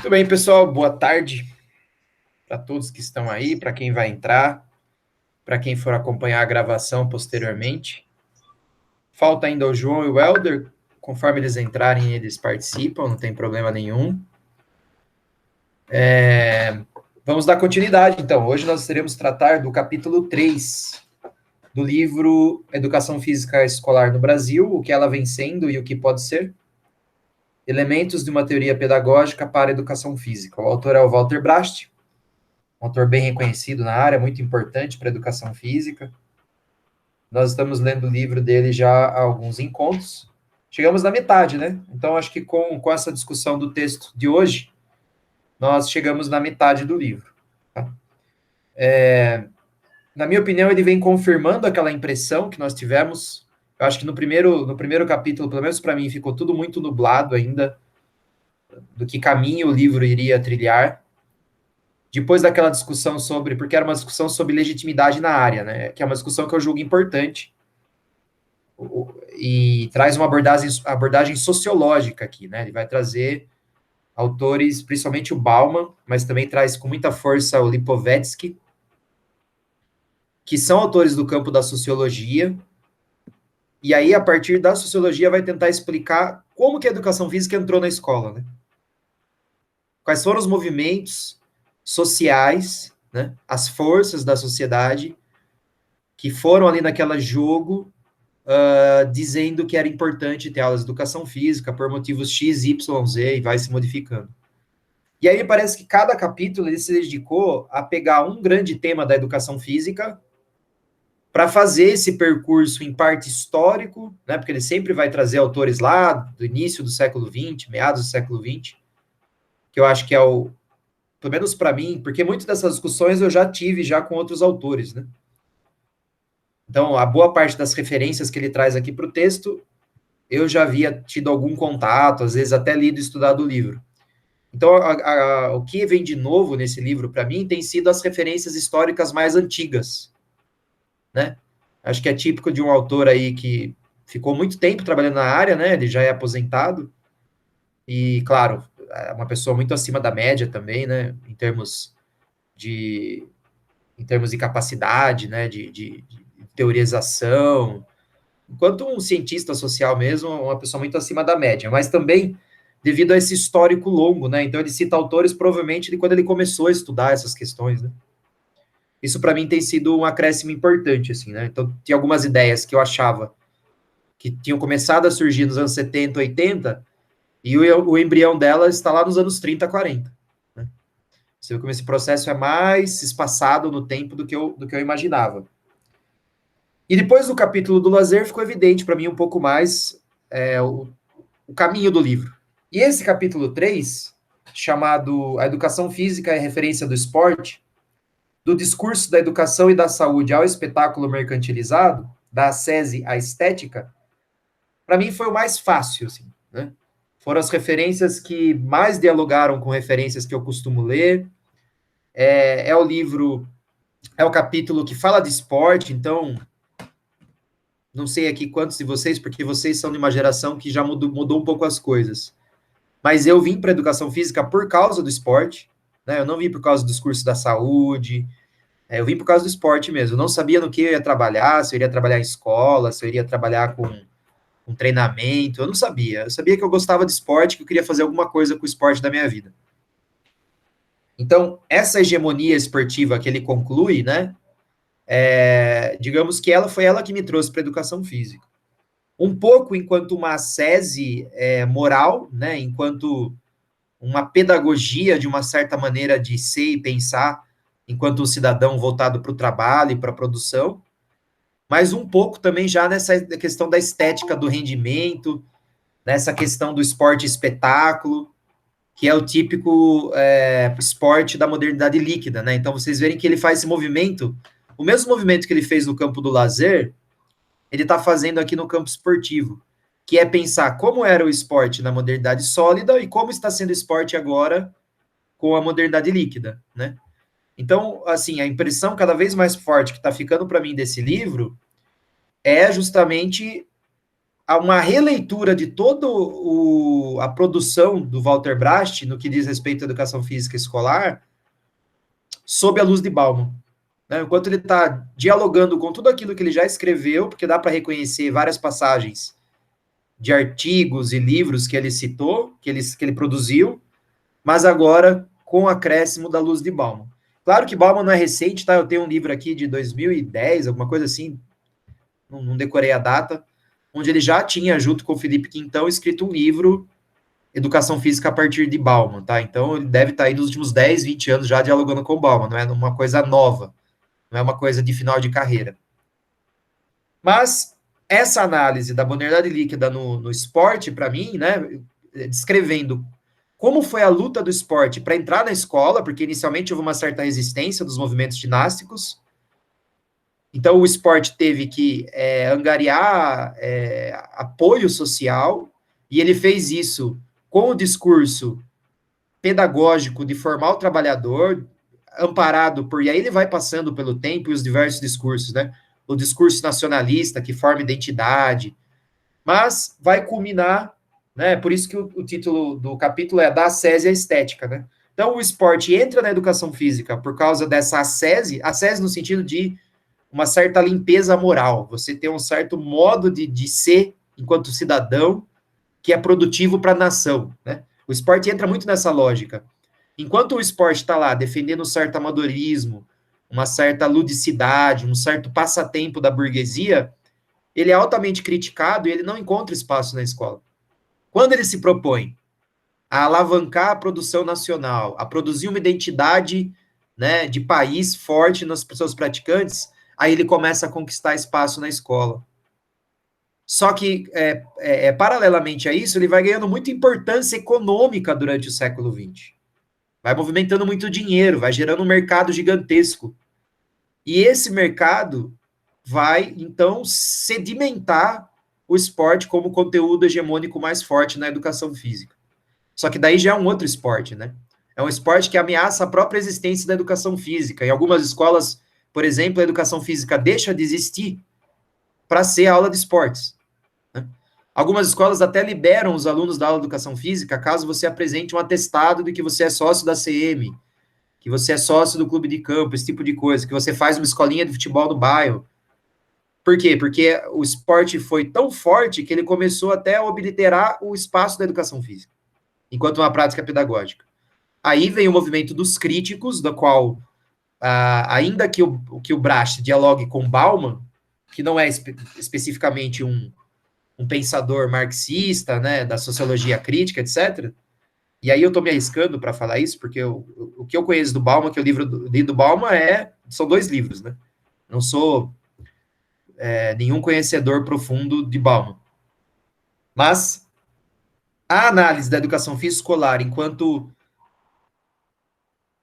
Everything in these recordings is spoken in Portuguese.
Muito bem, pessoal, boa tarde para todos que estão aí, para quem vai entrar, para quem for acompanhar a gravação posteriormente. Falta ainda o João e o Helder, conforme eles entrarem, eles participam, não tem problema nenhum. Vamos dar continuidade, então. Hoje nós iremos tratar do capítulo 3 do livro Educação Física Escolar no Brasil, o que ela vem sendo e o que pode ser. Elementos de uma teoria pedagógica para a educação física. O autor é o Walter Brast, um autor bem reconhecido na área, muito importante para a educação física. Nós estamos lendo o livro dele já há alguns encontros. Chegamos na metade, né? Então, acho que com essa discussão do texto de hoje, nós chegamos na metade do livro. Tá? Na minha opinião, ele vem confirmando aquela impressão que nós tivemos. Eu acho que no primeiro capítulo, pelo menos para mim, ficou tudo muito nublado ainda do que caminho o livro iria trilhar. Depois daquela discussão sobre, porque era uma discussão sobre legitimidade na área, né? Que é uma discussão que eu julgo importante e traz uma abordagem sociológica aqui, né? Ele vai trazer autores, principalmente o Bauman, mas também traz com muita força o Lipovetsky, que são autores do campo da sociologia. E aí, a partir da sociologia, vai tentar explicar como que a educação física entrou na escola, né? Quais foram os movimentos sociais, né? As forças da sociedade que foram ali naquela jogo dizendo que era importante ter aulas de educação física por motivos X, Y, Z e vai se modificando. E aí parece que cada capítulo ele se dedicou a pegar um grande tema da educação física para fazer esse percurso em parte histórico, né, porque ele sempre vai trazer autores lá do início do século XX, meados do século XX, que eu acho que é o, pelo menos para mim, porque muitas dessas discussões eu já tive já com outros autores, né? Então, a boa parte das referências que ele traz aqui para o texto, eu já havia tido algum contato, às vezes até lido e estudado o livro. Então, o que vem de novo nesse livro para mim tem sido as referências históricas mais antigas, né? Acho que é típico de um autor aí que ficou muito tempo trabalhando na área, né? Ele já é aposentado e, claro, é uma pessoa muito acima da média também, né? De, em termos de capacidade, né? De teorização, enquanto um cientista social mesmo, uma pessoa muito acima da média, mas também devido a esse histórico longo, né? Então ele cita autores provavelmente de quando ele começou a estudar essas questões, né? Isso para mim tem sido um acréscimo importante, assim, né? Então tinha algumas ideias que eu achava que tinham começado a surgir nos anos 70, 80, e o embrião delas está lá nos anos 30, 40. Né? Você vê como esse processo é mais espaçado no tempo do que eu imaginava. E depois do capítulo do lazer, ficou evidente para mim um pouco mais o caminho do livro. E esse capítulo 3, chamado A Educação Física é Referência do Esporte, do discurso da educação e da saúde ao espetáculo mercantilizado, da ascese à estética, para mim foi o mais fácil, assim, né? Foram as referências que mais dialogaram com referências que eu costumo ler. É o livro, é o capítulo que fala de esporte, então não sei aqui quantos de vocês, porque vocês são de uma geração que já mudou um pouco as coisas. Mas eu vim para a educação física por causa do esporte, né? Eu não vim por causa dos cursos da saúde, eu vim por causa do esporte mesmo. Eu não sabia no que eu ia trabalhar, se eu iria trabalhar em escola, se eu iria trabalhar com treinamento, eu não sabia. Eu sabia que eu gostava de esporte, que eu queria fazer alguma coisa com o esporte da minha vida. Então, essa hegemonia esportiva que ele conclui, né? Digamos que foi ela que me trouxe para a educação física. Um pouco enquanto uma ascese moral, né? Enquanto uma pedagogia de uma certa maneira de ser e pensar enquanto um cidadão voltado para o trabalho e para a produção, mas um pouco também já nessa questão da estética do rendimento, nessa questão do esporte espetáculo, que é o típico esporte da modernidade líquida, né? Então, vocês verem que ele faz esse movimento, o mesmo movimento que ele fez no campo do lazer, ele está fazendo aqui no campo esportivo, que é pensar como era o esporte na modernidade sólida e como está sendo o esporte agora com a modernidade líquida, né? Então, assim, a impressão cada vez mais forte que está ficando para mim desse livro é justamente uma releitura de toda a produção do Walter Bracht, no que diz respeito à educação física escolar, sob a luz de Bauman. Né? Enquanto ele está dialogando com tudo aquilo que ele já escreveu, porque dá para reconhecer várias passagens de artigos e livros que ele citou, que ele produziu, mas agora com o acréscimo da luz de Bauman. Claro que Bauman não é recente, tá? Eu tenho um livro aqui de 2010, alguma coisa assim, não decorei a data, onde ele já tinha, junto com o Felipe Quintão, escrito um livro, Educação Física a partir de Bauman, tá? Então ele deve estar aí nos últimos 10, 20 anos já dialogando com Bauman, não é uma coisa nova, não é uma coisa de final de carreira. Mas essa análise da modernidade líquida no esporte, para mim, né, descrevendo como foi a luta do esporte para entrar na escola, porque inicialmente houve uma certa resistência dos movimentos ginásticos, então o esporte teve que angariar apoio social, e ele fez isso com o discurso pedagógico de formar o trabalhador, amparado por. E aí ele vai passando pelo tempo e os diversos discursos, né? O discurso nacionalista, que forma identidade, mas vai culminar, né? Por isso que o título do capítulo é da ascese à estética, né? Então o esporte entra na educação física por causa dessa ascese no sentido de uma certa limpeza moral, você ter um certo modo de ser enquanto cidadão que é produtivo para a nação, né? O esporte entra muito nessa lógica. Enquanto o esporte está lá defendendo um certo amadorismo, uma certa ludicidade, um certo passatempo da burguesia, ele é altamente criticado e ele não encontra espaço na escola. Quando ele se propõe a alavancar a produção nacional, a produzir uma identidade, né, de país forte nas seus praticantes, aí ele começa a conquistar espaço na escola. Só que, paralelamente a isso, ele vai ganhando muita importância econômica durante o século XX. Vai movimentando muito dinheiro, vai gerando um mercado gigantesco. E esse mercado vai, então, sedimentar o esporte como conteúdo hegemônico mais forte na educação física. Só que daí já é um outro esporte, né? É um esporte que ameaça a própria existência da educação física. Em algumas escolas, por exemplo, a educação física deixa de existir para ser aula de esportes. Né? Algumas escolas até liberam os alunos da aula de educação física caso você apresente um atestado de que você é sócio da CM, que você é sócio do clube de campo, esse tipo de coisa, que você faz uma escolinha de futebol no bairro. Por quê? Porque o esporte foi tão forte que ele começou até a obliterar o espaço da educação física, enquanto uma prática pedagógica. Aí vem o movimento dos críticos, da qual, ainda que o Bracht dialogue com Bauman, que não é especificamente um pensador marxista, né, da sociologia crítica, etc., e aí eu estou me arriscando para falar isso, porque o que eu conheço do Bauman, que o livro do Bauman são 2 livros, né? Não sou nenhum conhecedor profundo de Bauman. Mas a análise da educação física escolar enquanto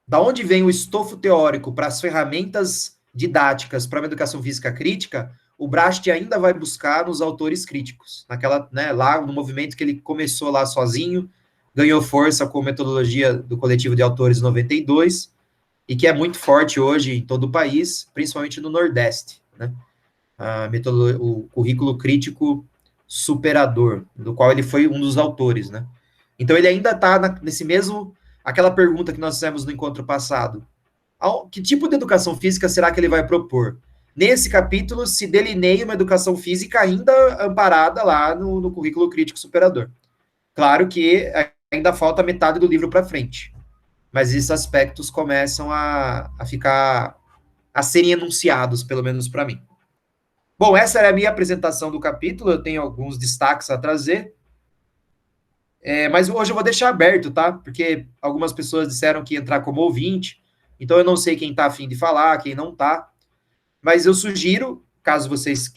da onde vem o estofo teórico para as ferramentas didáticas para uma educação física crítica, o Bracht ainda vai buscar nos autores críticos, naquela, né, lá no movimento que ele começou lá sozinho, ganhou força com a metodologia do coletivo de autores 92, e que é muito forte hoje em todo o país, principalmente no Nordeste, né? O currículo crítico superador, do qual ele foi um dos autores, né? Então ele ainda está nesse mesmo, aquela pergunta que nós fizemos no encontro passado, que tipo de educação física será que ele vai propor? Nesse capítulo se delineia uma educação física ainda amparada lá no currículo crítico superador. Claro que ainda falta metade do livro para frente, mas esses aspectos começam a serem enunciados, pelo menos para mim. Bom, essa era a minha apresentação do capítulo, eu tenho alguns destaques a trazer, mas hoje eu vou deixar aberto, tá? Porque algumas pessoas disseram que ia entrar como ouvinte, então eu não sei quem está afim de falar, quem não está, mas eu sugiro, caso vocês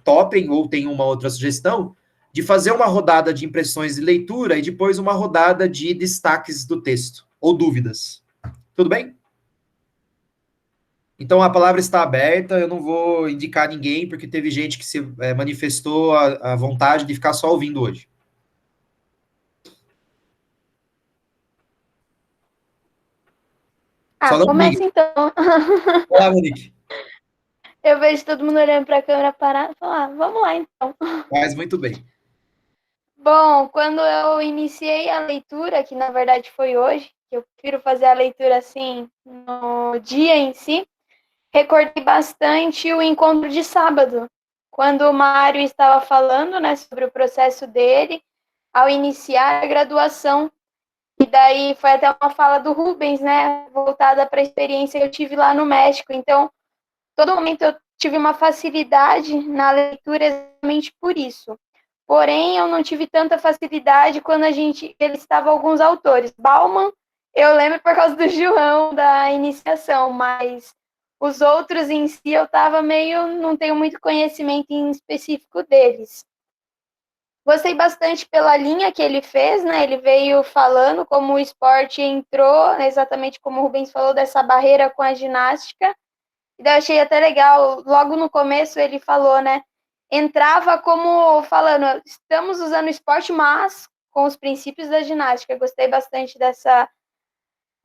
topem ou tenham uma outra sugestão, de fazer uma rodada de impressões de leitura e depois uma rodada de destaques do texto, ou dúvidas. Tudo bem? Então a palavra está aberta, eu não vou indicar ninguém, porque teve gente que se manifestou a vontade de ficar só ouvindo hoje. Só não Começa diga. então. Olá, Monique. Eu vejo todo mundo olhando para a câmera parada e falar, ah, vamos lá então. Faz muito bem. Bom, quando eu iniciei a leitura, que na verdade foi hoje, que eu prefiro fazer a leitura assim no dia em si, recordei bastante o encontro de sábado, quando o Mário estava falando, né, sobre o processo dele ao iniciar a graduação. E daí foi até uma fala do Rubens, né, voltada para a experiência que eu tive lá no México. Então, todo momento eu tive uma facilidade na leitura exatamente por isso. Porém, eu não tive tanta facilidade quando ele estava alguns autores. Bauman, eu lembro por causa do João da iniciação, mas os outros em si eu estava meio, não tenho muito conhecimento em específico deles. Gostei bastante pela linha que ele fez, né? Ele veio falando como o esporte entrou, exatamente como o Rubens falou, dessa barreira com a ginástica. E daí eu achei até legal, logo no começo ele falou, né? Entrava como falando, estamos usando o esporte, mas com os princípios da ginástica. Gostei bastante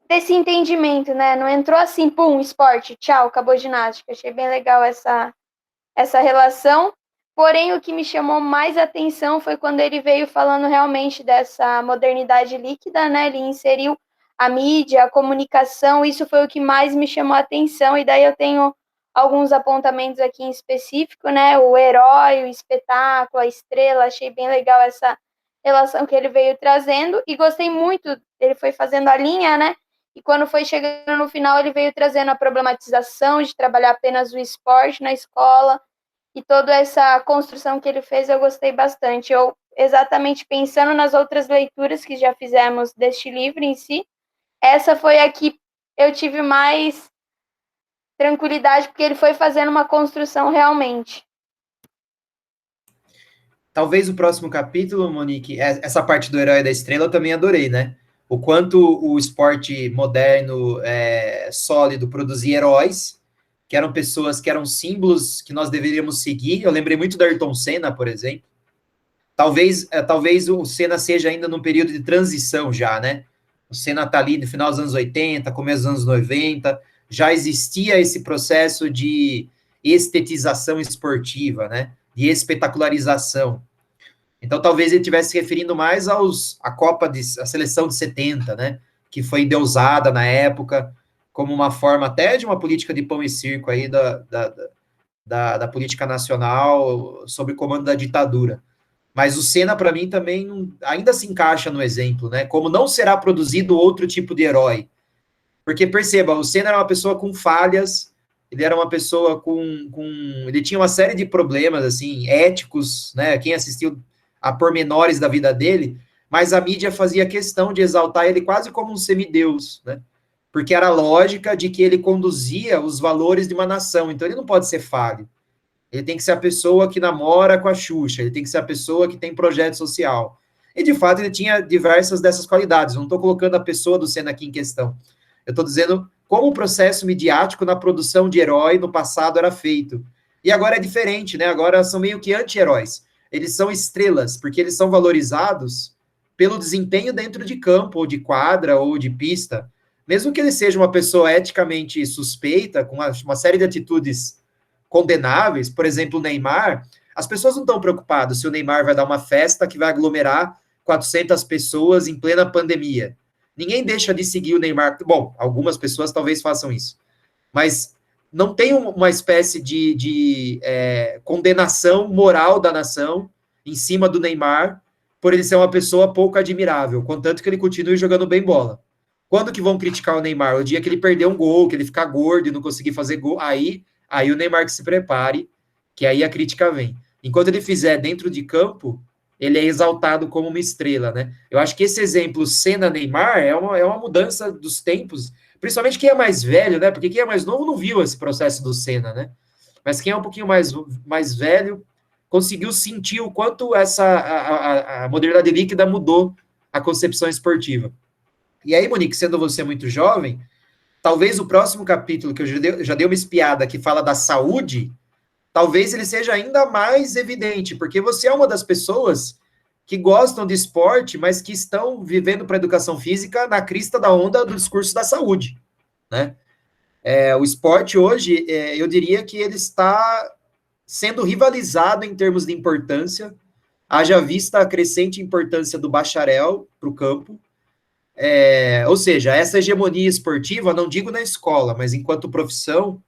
desse entendimento, né? Não entrou assim, pum, esporte, tchau, acabou a ginástica. Achei bem legal essa relação. Porém, o que me chamou mais atenção foi quando ele veio falando realmente dessa modernidade líquida, né? Ele inseriu a mídia, a comunicação, isso foi o que mais me chamou a atenção. E daí eu tenho alguns apontamentos aqui em específico, né? O herói, o espetáculo, a estrela, achei bem legal essa relação que ele veio trazendo. E gostei muito, ele foi fazendo a linha, né? E quando foi chegando no final, ele veio trazendo a problematização de trabalhar apenas o esporte na escola e toda essa construção que ele fez, eu gostei bastante. Eu, exatamente pensando nas outras leituras que já fizemos deste livro em si, essa foi a que eu tive mais tranquilidade, porque ele foi fazendo uma construção realmente. Talvez o próximo capítulo, Monique, essa parte do herói da estrela eu também adorei, né? O quanto o esporte moderno, sólido, produzia heróis, que eram pessoas que eram símbolos que nós deveríamos seguir. Eu lembrei muito do Ayrton Senna, por exemplo. Talvez o Senna seja ainda num período de transição já, né? O Senna está ali no final dos anos 80, começo dos anos 90, já existia esse processo de estetização esportiva, né? De espetacularização. Então, talvez ele estivesse se referindo mais à seleção de 70, né? Que foi endeusada na época, como uma forma até de uma política de pão e circo aí da política nacional sob o comando da ditadura. Mas o Senna, para mim, também ainda se encaixa no exemplo, né? Como não será produzido outro tipo de herói. Porque, perceba, o Senna era uma pessoa com falhas, ele era uma pessoa ele tinha uma série de problemas, assim, éticos, né? Quem assistiu a pormenores da vida dele, mas a mídia fazia questão de exaltar ele quase como um semideus, né? Porque era a lógica de que ele conduzia os valores de uma nação, então ele não pode ser falho. Ele tem que ser a pessoa que namora com a Xuxa, ele tem que ser a pessoa que tem projeto social. E, de fato, ele tinha diversas dessas qualidades. Não estou colocando a pessoa do Senna aqui em questão. Eu estou dizendo como o processo midiático na produção de herói no passado era feito. E agora é diferente, né? Agora são meio que anti-heróis. Eles são estrelas, porque eles são valorizados pelo desempenho dentro de campo, ou de quadra, ou de pista. Mesmo que ele seja uma pessoa eticamente suspeita, com uma série de atitudes condenáveis, por exemplo, o Neymar, as pessoas não estão preocupadas se o Neymar vai dar uma festa que vai aglomerar 400 pessoas em plena pandemia. Ninguém deixa de seguir o Neymar. Bom, algumas pessoas talvez façam isso, mas não tem uma espécie de condenação moral da nação em cima do Neymar por ele ser uma pessoa pouco admirável, contanto que ele continue jogando bem bola. Quando que vão criticar o Neymar? O dia que ele perder um gol, que ele ficar gordo e não conseguir fazer gol, aí o Neymar que se prepare, que aí a crítica vem. Enquanto ele fizer dentro de campo, ele é exaltado como uma estrela, né? Eu acho que esse exemplo Senna-Neymar é uma mudança dos tempos, principalmente quem é mais velho, né? Porque quem é mais novo não viu esse processo do Senna, né? Mas quem é um pouquinho mais velho conseguiu sentir o quanto a modernidade líquida mudou a concepção esportiva. E aí, Monique, sendo você muito jovem, talvez o próximo capítulo, que eu já dei uma espiada, que fala da saúde, talvez ele seja ainda mais evidente, porque você é uma das pessoas que gostam de esporte, mas que estão vivendo para a educação física na crista da onda do discurso da saúde, né? O esporte hoje, eu diria que ele está sendo rivalizado em termos de importância, haja vista a crescente importância do bacharel para o campo, ou seja, essa hegemonia esportiva, não digo na escola, mas enquanto profissão,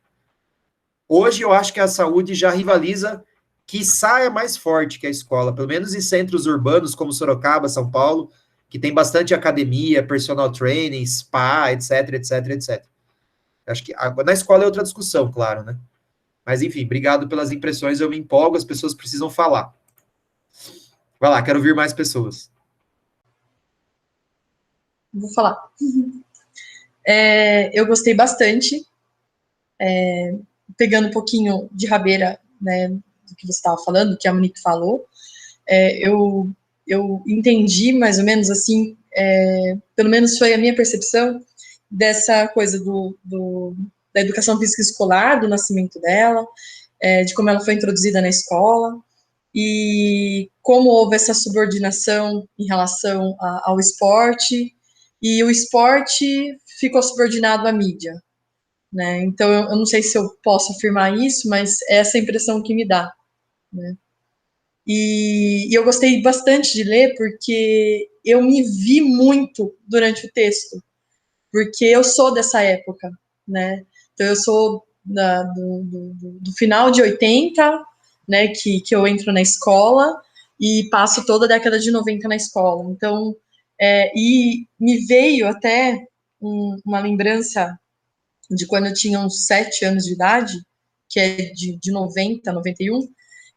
hoje eu acho que a saúde já rivaliza, quiçá é mais forte que a escola, pelo menos em centros urbanos como Sorocaba, São Paulo, que tem bastante academia, personal training, spa, etc, etc, etc. Acho que na escola é outra discussão, claro, né? Mas enfim, obrigado pelas impressões, eu me empolgo, as pessoas precisam falar. Vai lá, quero ouvir mais pessoas. Vou falar. Eu gostei bastante, pegando um pouquinho de rabeira, né, do que você estava falando, que a Monique falou, eu entendi mais ou menos assim, pelo menos foi a minha percepção dessa coisa da educação física escolar, do nascimento dela, de como ela foi introduzida na escola, e como houve essa subordinação em relação ao esporte, e o esporte ficou subordinado à mídia, né? Então, eu não sei se eu posso afirmar isso, mas é essa impressão que me dá, né? E eu gostei bastante de ler, porque eu me vi muito durante o texto, porque eu sou dessa época, né? Então, eu sou do final de 80, né, que eu entro na escola e passo toda a década de 90 na escola. Então, e me veio até uma lembrança de quando eu tinha uns 7 anos de idade, que é de 90, 91,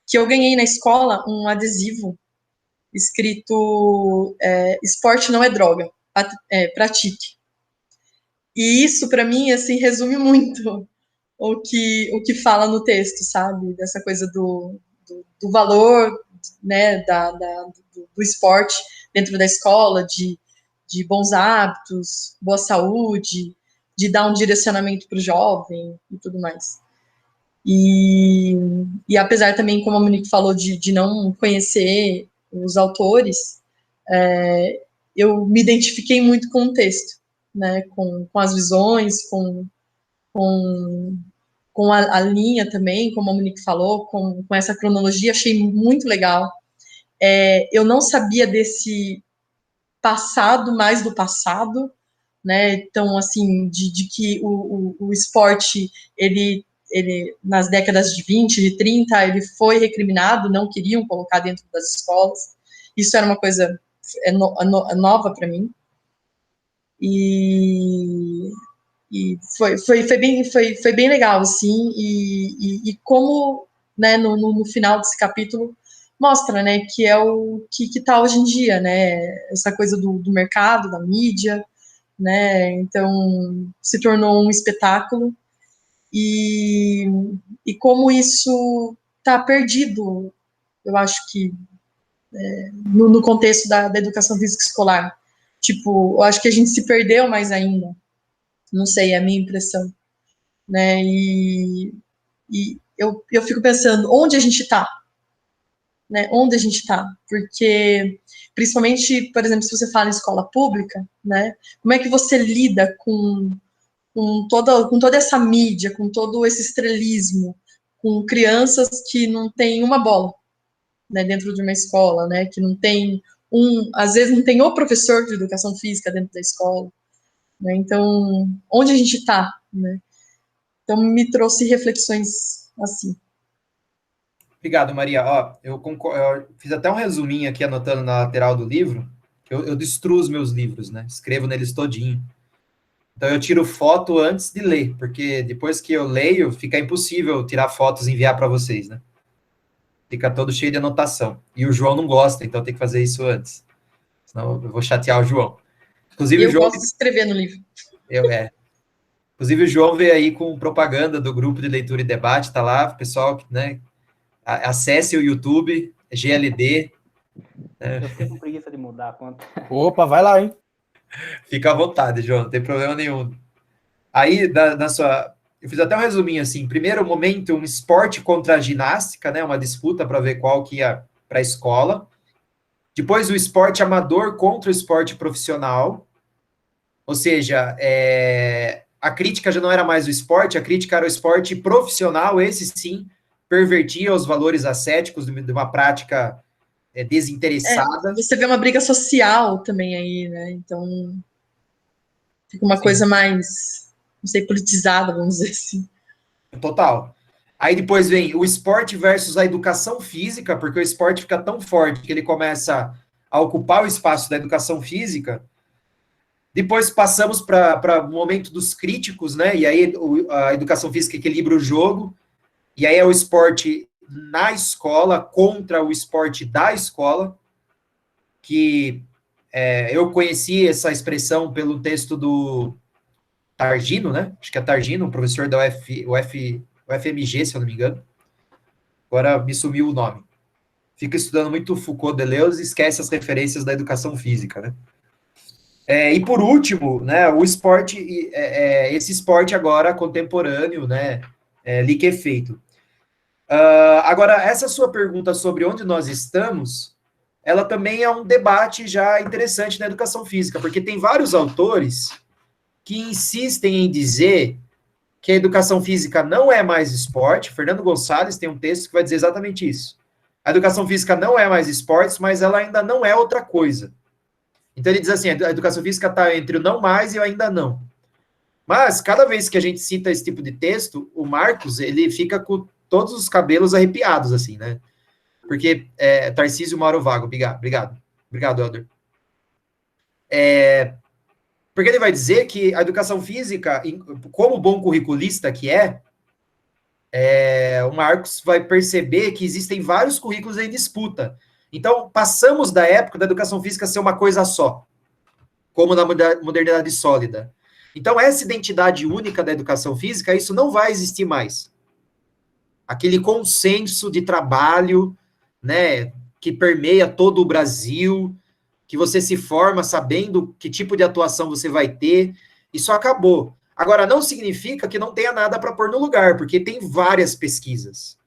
que eu ganhei na escola um adesivo escrito esporte não é droga, pratique. E isso, para mim, assim, resume muito o que fala no texto, sabe? Dessa coisa do valor, né, do esporte dentro da escola, de bons hábitos, boa saúde, de dar um direcionamento para o jovem e tudo mais. E apesar também, como a Monique falou, de não conhecer os autores, eu me identifiquei muito com o texto, né, com as visões, com, com a linha também, como a Monique falou, com essa cronologia, achei muito legal. Eu não sabia desse passado, mais do passado, né? Então, assim, de que o esporte, ele, nas décadas de 20, de 30, ele foi recriminado, não queriam colocar dentro das escolas. Isso era uma coisa nova para mim. E foi bem legal, assim, e como, né, no final desse capítulo, mostra, né, que é o que está hoje em dia, né, essa coisa do mercado, da mídia, né, então se tornou um espetáculo, e como isso está perdido, eu acho que no contexto da educação física escolar. Tipo, eu acho que a gente se perdeu mais ainda, não sei, é a minha impressão, né, e eu fico pensando, onde a gente está, né, onde a gente está, porque, principalmente, por exemplo, se você fala em escola pública, né, como é que você lida com toda essa mídia, com todo esse estrelismo, com crianças que não têm uma bola, né, dentro de uma escola, né, que não tem às vezes não tem o professor de educação física dentro da escola, né, então, onde a gente está, né, então me trouxe reflexões assim. Obrigado, Maria. Ó, eu fiz até um resuminho aqui, anotando na lateral do livro, que eu destruo os meus livros, né? Escrevo neles todinho. Então eu tiro foto antes de ler, porque depois que eu leio, fica impossível tirar fotos e enviar para vocês, né? Fica todo cheio de anotação. E o João não gosta, então tem que fazer isso antes. Senão eu vou chatear o João. Inclusive, o Eu João. gosto de escrever no livro. Inclusive, o João veio aí com propaganda do grupo de leitura e debate, tá lá, pessoal, né? Acesse o YouTube, GLD. Eu fiquei com preguiça de mudar a conta. Opa, vai lá, hein? Fica à vontade, João, não tem problema nenhum. Aí, eu fiz até um resuminho assim. Primeiro momento, um esporte contra a ginástica, né? Uma disputa para ver qual que ia para a escola. Depois, o esporte amador contra o esporte profissional. Ou seja, a crítica já não era mais o esporte, a crítica era o esporte profissional, esse sim pervertia os valores ascéticos de uma prática desinteressada. Você vê uma briga social também aí, né? Então, fica uma coisa mais, não sei, politizada, vamos dizer assim. Total. Aí depois vem o esporte versus a educação física, porque o esporte fica tão forte que ele começa a ocupar o espaço da educação física. Depois passamos para o momento dos críticos, né? E aí a educação física equilibra o jogo, e aí é o esporte na escola contra o esporte da escola, que eu conheci essa expressão pelo texto do Targino, né? Acho que é Targino, um professor da UFMG, se eu não me engano. Agora me sumiu o nome. Fica estudando muito Foucault, Deleuze e esquece as referências da educação física, né? E por último, né, o esporte, esse esporte agora contemporâneo, né, liquefeito. Agora, essa sua pergunta sobre onde nós estamos, ela também é um debate já interessante na educação física, porque tem vários autores que insistem em dizer que a educação física não é mais esporte. Fernando Gonçalves tem um texto que vai dizer exatamente isso. A educação física não é mais esporte, mas ela ainda não é outra coisa. Então ele diz assim, a educação física está entre o não mais e o ainda não. Mas, cada vez que a gente cita esse tipo de texto, o Marcos, ele fica com todos os cabelos arrepiados, assim, né? Porque Tarcísio Mauro Vago, obrigado, Helder. Porque ele vai dizer que a educação física, como bom curriculista que o Marcos vai perceber que existem vários currículos em disputa. Então, passamos da época da educação física ser uma coisa só, como na modernidade sólida. Então, essa identidade única da educação física, isso não vai existir mais. Aquele consenso de trabalho, né, que permeia todo o Brasil, que você se forma sabendo que tipo de atuação você vai ter, isso acabou. Agora, não significa que não tenha nada para pôr no lugar, porque tem várias pesquisas.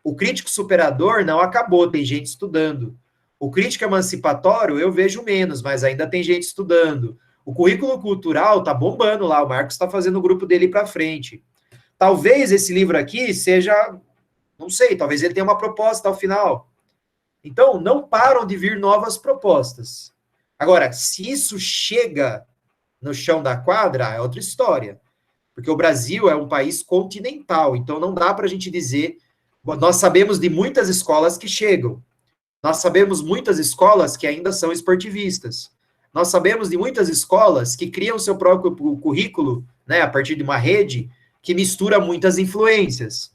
O crítico superador não acabou, tem gente estudando. O crítico emancipatório eu vejo menos, mas ainda tem gente estudando. O currículo cultural tá bombando lá, o Marcos está fazendo o grupo dele para frente. Talvez esse livro aqui seja, não sei, talvez ele tenha uma proposta ao final. Então, não param de vir novas propostas. Agora, se isso chega no chão da quadra, é outra história. Porque o Brasil é um país continental, então não dá para a gente dizer... Nós sabemos de muitas escolas que chegam. Nós sabemos muitas escolas que ainda são esportivistas. Nós sabemos de muitas escolas que criam seu próprio currículo, né, a partir de uma rede que mistura muitas influências.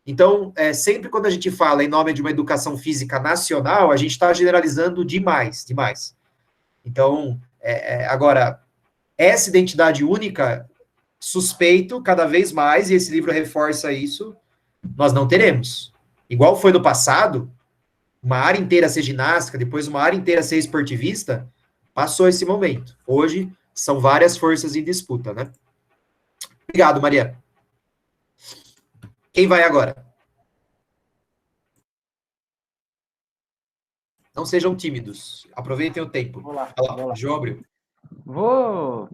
Então, sempre quando a gente fala em nome de uma educação física nacional, a gente está generalizando demais. Então, agora, essa identidade única, suspeito cada vez mais, e esse livro reforça isso, nós não teremos. Igual foi no passado, uma área inteira ser ginástica, depois uma área inteira ser esportivista, passou esse momento. Hoje, são várias forças em disputa, né? Obrigado, Maria. Quem vai agora? Não sejam tímidos. Aproveitem o tempo. Vou lá. João Abreu. Vou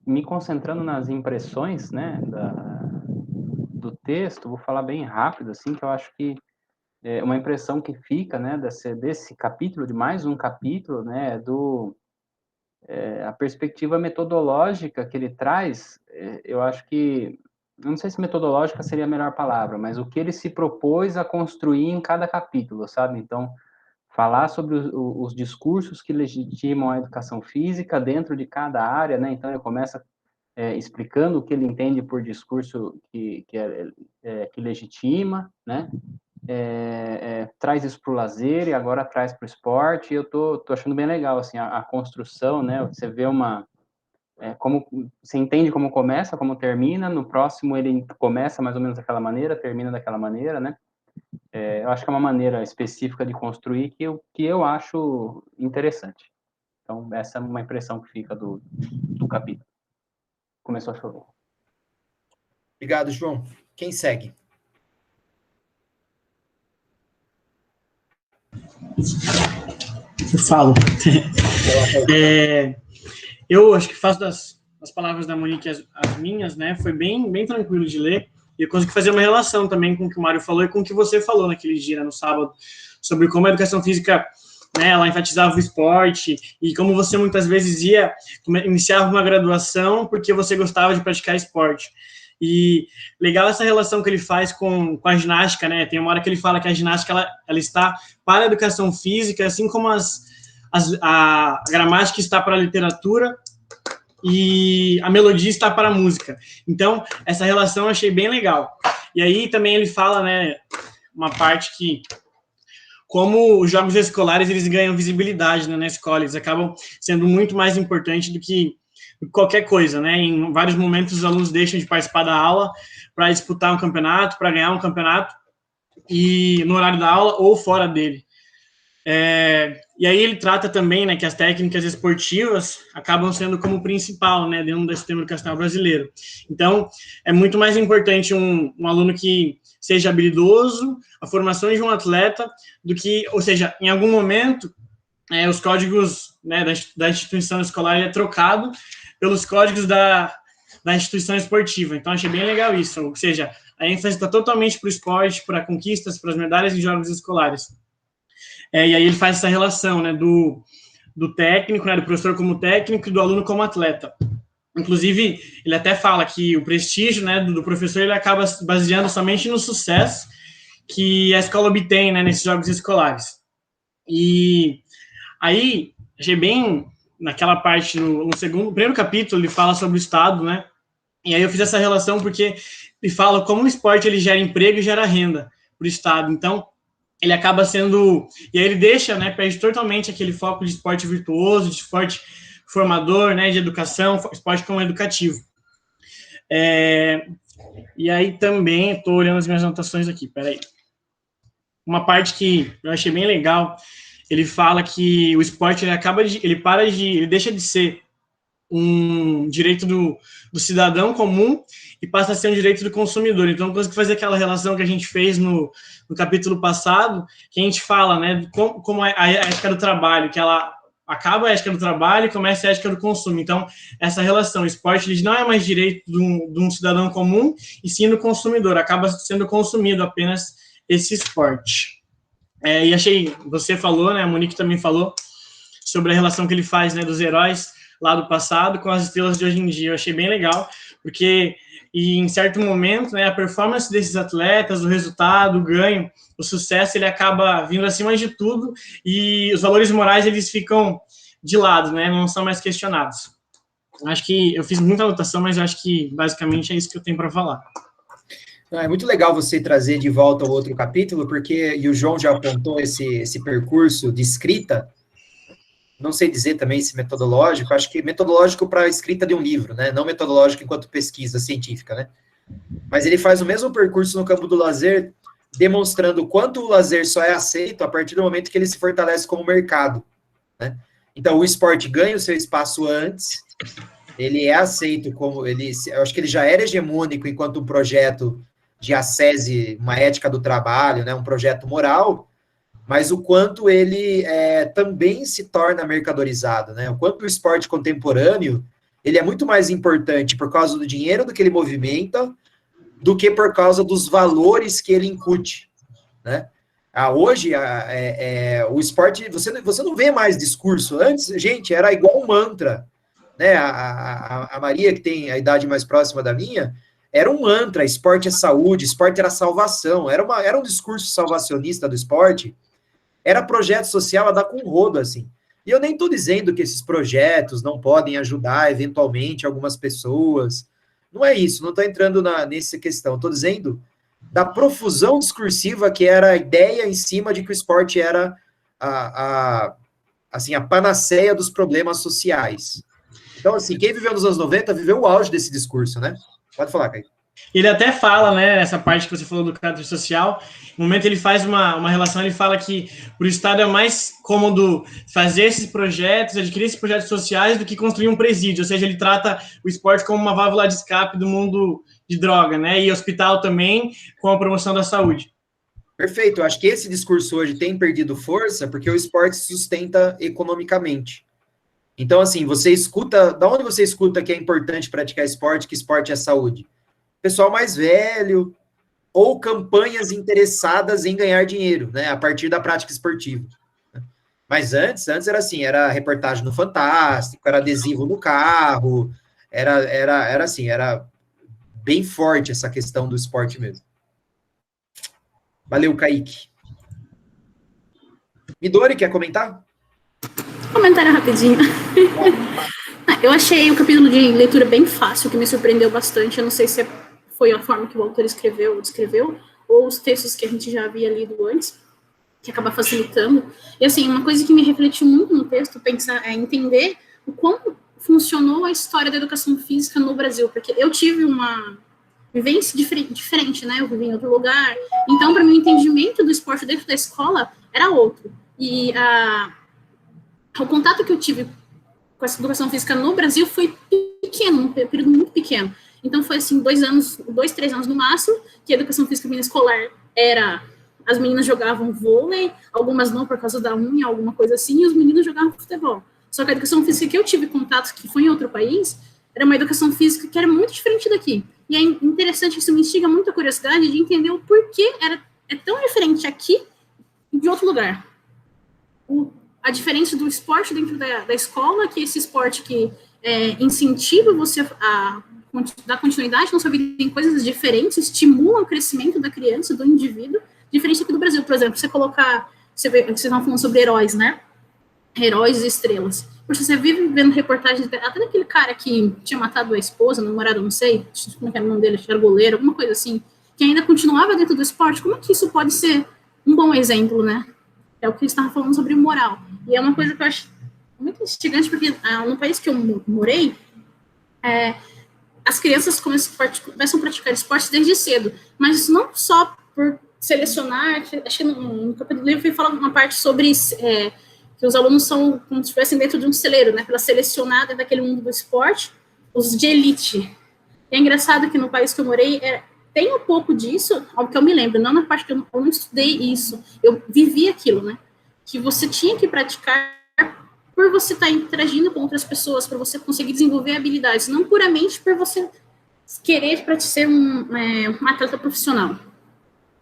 me concentrando nas impressões, né, do texto. Vou falar bem rápido, assim, que eu acho que uma impressão que fica, né, desse capítulo, de mais um capítulo, né, a perspectiva metodológica que ele traz. Eu acho que, eu não sei se metodológica seria a melhor palavra, mas o que ele se propôs a construir em cada capítulo, sabe? Então, falar sobre os discursos que legitimam a educação física dentro de cada área, né? Então, ele começa explicando o que ele entende por discurso que legitima, né? Traz isso para o lazer e agora traz para o esporte. E eu tô achando bem legal, assim, a construção, né? Você vê como você entende como começa, como termina. No próximo ele começa mais ou menos daquela maneira, termina daquela maneira, né? Eu acho que é uma maneira específica de construir que eu acho interessante. Então, essa é uma impressão que fica do capítulo. Começou a chover. Obrigado, João. Quem segue? Eu falo. Eu acho que faço das as palavras da Monique e as minhas, né? Foi bem tranquilo de ler. E eu consegui fazer uma relação também com o que o Mário falou e com o que você falou naquele dia, né, no sábado, sobre como a educação física, né, ela enfatizava o esporte e como você muitas vezes iniciava uma graduação porque você gostava de praticar esporte. E legal essa relação que ele faz com a ginástica, né? Tem uma hora que ele fala que a ginástica ela está para a educação física, assim como a gramática está para a literatura e a melodia está para a música. Então, essa relação eu achei bem legal. E aí também ele fala, né, uma parte que como os jogos escolares eles ganham visibilidade, né, na escola, eles acabam sendo muito mais importantes do que qualquer coisa, né? Em vários momentos os alunos deixam de participar da aula para disputar um campeonato, para ganhar um campeonato, e no horário da aula ou fora dele. E aí ele trata também, né, que as técnicas esportivas acabam sendo como principal, né, dentro do sistema educacional brasileiro. Então, é muito mais importante um aluno que seja habilidoso, a formação de um atleta, do que, ou seja, em algum momento, os códigos, né, da instituição escolar é trocado pelos códigos da instituição esportiva. Então, achei bem legal isso. Ou seja, a ênfase está totalmente para o esporte, para conquistas, para as medalhas em jogos escolares. E aí ele faz essa relação, né, do técnico, né, do professor como técnico e do aluno como atleta. Inclusive, ele até fala que o prestígio, né, do professor ele acaba baseando somente no sucesso que a escola obtém, né, nesses jogos escolares. E aí, achei bem naquela parte, no primeiro capítulo, ele fala sobre o Estado, né? E aí eu fiz essa relação porque ele fala como o esporte ele gera emprego e gera renda para o Estado. Então, ele acaba sendo... E aí ele deixa, né, perde totalmente aquele foco de esporte virtuoso, de esporte formador, né, de educação, esporte como educativo. E aí também, estou olhando as minhas anotações aqui, peraí. Uma parte que eu achei bem legal, ele fala que o esporte ele deixa de ser um direito do cidadão comum e passa a ser um direito do consumidor. Então, eu consigo fazer aquela relação que a gente fez no capítulo passado, que a gente fala, né, como é a ética do trabalho, que ela acaba a ética do trabalho e começa a ética do consumo. Então, essa relação, o esporte ele não é mais direito de um cidadão comum, e sim do consumidor, acaba sendo consumido apenas esse esporte. E achei, você falou, né, a Monique também falou, sobre a relação que ele faz, né, dos heróis lá do passado com as estrelas de hoje em dia. Eu achei bem legal, porque em certo momento, né, a performance desses atletas, o resultado, o ganho, o sucesso, ele acaba vindo acima de tudo e os valores morais, eles ficam de lado, né, não são mais questionados. Acho que eu fiz muita anotação, mas acho que basicamente é isso que eu tenho para falar. É muito legal você trazer de volta o outro capítulo, porque, e o João já apontou esse percurso de escrita, não sei dizer também se metodológico, acho que metodológico para a escrita de um livro, né? Não metodológico enquanto pesquisa científica, né? Mas ele faz o mesmo percurso no campo do lazer, demonstrando o quanto o lazer só é aceito a partir do momento que ele se fortalece como mercado, né? Então, o esporte ganha o seu espaço antes, ele é aceito como, eu acho que ele já era hegemônico enquanto um projeto de ascese, uma ética do trabalho, né? Um projeto moral, mas o quanto ele também se torna mercadorizado, né? O quanto o esporte contemporâneo, ele é muito mais importante por causa do dinheiro do que ele movimenta, do que por causa dos valores que ele incute, né? Hoje, o esporte, você não vê mais discurso. Antes, gente, era igual um mantra, né? A Maria, que tem a idade mais próxima da minha, era um mantra, esporte é saúde, esporte era salvação, era um discurso salvacionista do esporte, era projeto social a dar com rodo, assim. E eu nem estou dizendo que esses projetos não podem ajudar, eventualmente, algumas pessoas. Não é isso, não estou entrando nessa questão. Estou dizendo da profusão discursiva que era a ideia em cima de que o esporte era assim, a panaceia dos problemas sociais. Então, assim, quem viveu nos anos 90 viveu o auge desse discurso, né? Pode falar, Caio. Ele até fala, né, essa parte que você falou do caráter social, no momento ele faz uma relação, ele fala que para o Estado é mais cômodo fazer esses projetos, adquirir esses projetos sociais, do que construir um presídio, ou seja, ele trata o esporte como uma válvula de escape do mundo de droga, né, e hospital também, com a promoção da saúde. Perfeito, eu acho que esse discurso hoje tem perdido força porque o esporte se sustenta economicamente. Então, assim, você escuta, da onde você escuta que é importante praticar esporte, que esporte é saúde? Pessoal mais velho, ou campanhas interessadas em ganhar dinheiro, né, a partir da prática esportiva. Mas antes era assim, era reportagem no Fantástico, era adesivo no carro, era assim, era bem forte essa questão do esporte mesmo. Valeu, Kaique. Midori, quer comentar? Comentário rapidinho. Eu achei o capítulo de leitura bem fácil, que me surpreendeu bastante. Eu não sei se foi a forma que o autor escreveu ou descreveu, ou os textos que a gente já havia lido antes, que acaba facilitando. E, assim, uma coisa que me refletiu muito no texto, pensar, é entender o como funcionou a história da educação física no Brasil, porque eu tive uma vivência diferente, né? Eu vivi em outro lugar. Então, para mim, o entendimento do esporte dentro da escola era outro. E o contato que eu tive com essa educação física no Brasil foi pequeno, um período muito pequeno. Então, foi assim, 2, 3 anos no máximo, que a educação física minha escolar era... As meninas jogavam vôlei, algumas não por causa da unha, alguma coisa assim, e os meninos jogavam futebol. Só que a educação física que eu tive contato, que foi em outro país, era uma educação física que era muito diferente daqui. E é interessante, isso me instiga muito a curiosidade de entender o porquê é tão diferente aqui e de outro lugar. A diferença do esporte dentro da escola, que é esse esporte que incentiva você a dar continuidade na sua vida em coisas diferentes, estimula o crescimento da criança, do indivíduo, diferente aqui do Brasil. Por exemplo, você colocar, vocês estavam falando sobre heróis, né? Heróis e estrelas. Porque você vive vendo reportagens, até daquele cara que tinha matado a esposa, a namorada, não sei, como era o nome dele, era goleiro, alguma coisa assim, que ainda continuava dentro do esporte. Como é que isso pode ser um bom exemplo, né? É o que eles estavam falando sobre moral. E é uma coisa que eu acho muito instigante, porque no país que eu morei, as crianças começam a praticar esporte desde cedo, mas não só por selecionar, acho que no capítulo do livro fala uma parte sobre que os alunos são como se estivessem dentro de um celeiro, né, para selecionar dentro daquele mundo do esporte, os de elite. E é engraçado que no país que eu morei, tem um pouco disso, ao que eu me lembro, não na parte que eu não estudei isso, eu vivi aquilo, né, que você tinha que praticar por você estar interagindo com outras pessoas, para você conseguir desenvolver habilidades, não puramente por você querer para ser um atleta profissional.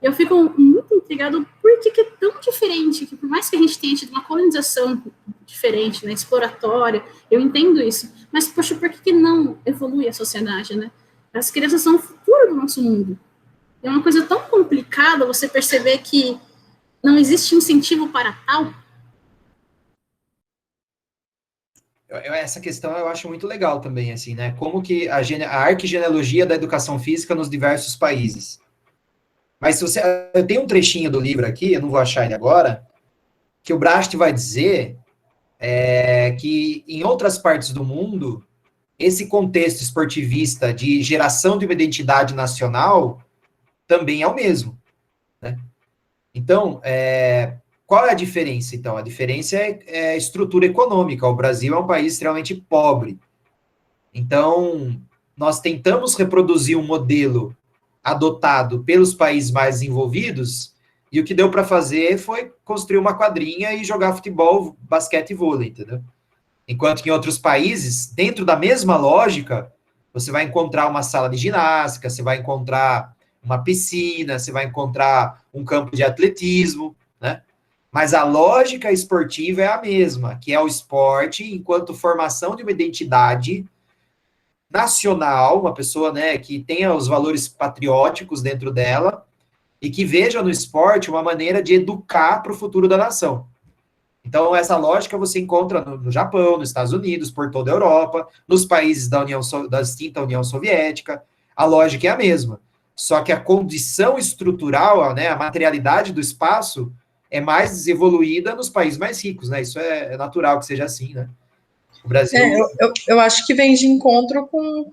Eu fico muito intrigado por que é tão diferente, que por mais que a gente tenha tido uma colonização diferente, né, exploratória, eu entendo isso, mas, poxa, por que não evolui a sociedade, né? As crianças são o futuro do nosso mundo. É uma coisa tão complicada você perceber que não existe incentivo para tal. Essa questão eu acho muito legal também, assim, né? Como que a arquigenealogia da educação física nos diversos países. Mas se eu tenho um trechinho do livro aqui, eu não vou achar ele agora, que o Bracht vai dizer que em outras partes do mundo, esse contexto esportivista de geração de uma identidade nacional também é o mesmo, né? Então, qual é a diferença, então? A diferença é a estrutura econômica. O Brasil é um país extremamente pobre. Então, nós tentamos reproduzir um modelo adotado pelos países mais desenvolvidos, e o que deu para fazer foi construir uma quadrinha e jogar futebol, basquete e vôlei, entendeu? Enquanto que em outros países, dentro da mesma lógica, você vai encontrar uma sala de ginástica, você vai encontrar uma piscina, você vai encontrar um campo de atletismo, né? Mas a lógica esportiva é a mesma, que é o esporte enquanto formação de uma identidade nacional, uma pessoa, né, que tenha os valores patrióticos dentro dela e que veja no esporte uma maneira de educar para o futuro da nação. Então, essa lógica você encontra no Japão, nos Estados Unidos, por toda a Europa, nos países da extinta União Soviética, a lógica é a mesma. Só que a condição estrutural, né, a materialidade do espaço é mais evoluída nos países mais ricos, né? Isso é natural que seja assim, né? O Brasil... Eu acho que vem de encontro com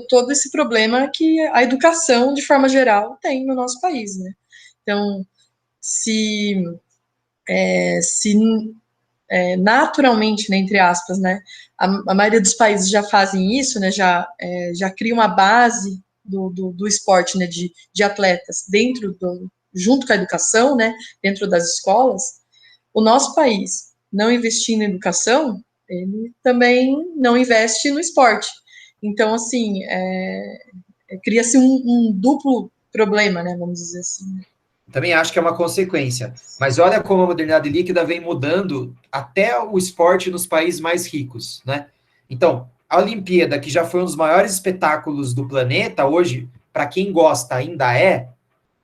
todo esse problema que a educação, de forma geral, tem no nosso país, né? Então, se naturalmente, né, entre aspas, né, a maioria dos países já fazem isso, né, já cria uma base do esporte, né, de atletas junto com a educação, né, dentro das escolas. O nosso país não investindo em educação ele também não investe no esporte. Então, assim, cria-se um duplo problema, né, vamos dizer assim. Também acho que é uma consequência. Mas olha como a modernidade líquida vem mudando até o esporte nos países mais ricos, né? Então, a Olimpíada, que já foi um dos maiores espetáculos do planeta, hoje, para quem gosta, ainda é,